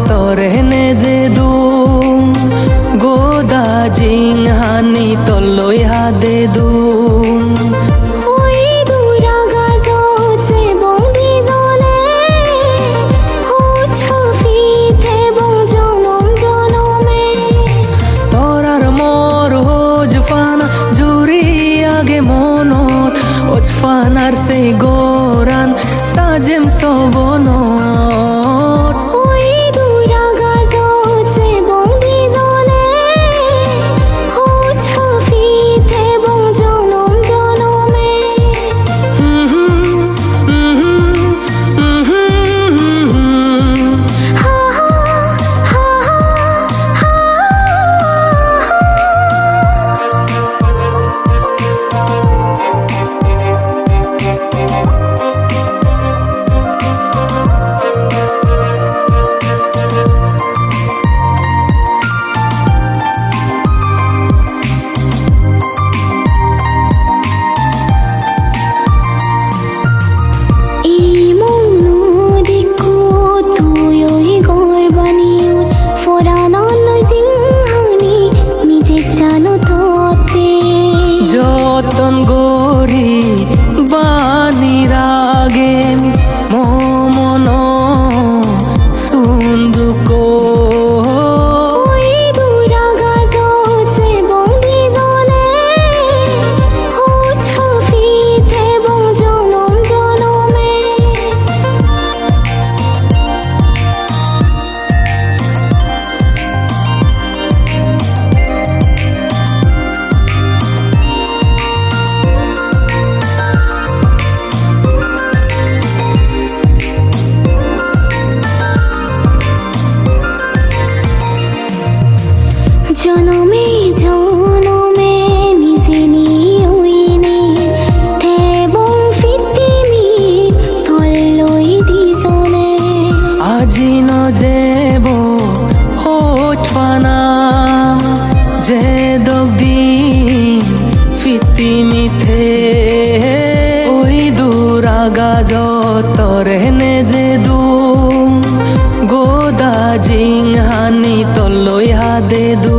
tore neje dum goda jing hani toloi hade dum monot ochfanar se goran sajem sobonot oi dura gazot se bondi zone hochfi the bong jonom jonome ha ha ha ha যতন গরি বানি রাগে মন সুন্দুকো oi dura gazot se bondi zone hochfi the bong jonom jonome জনমে জনমে নিজে নিউইনে এবং ফিতিমি তলই দিজনে আজি নজেব হোঠফানা যে দগদিন ফিতি মিথে ওই দুরাগা যতরে নেজে দুম গোদা জিং হানি তলই হাদে দু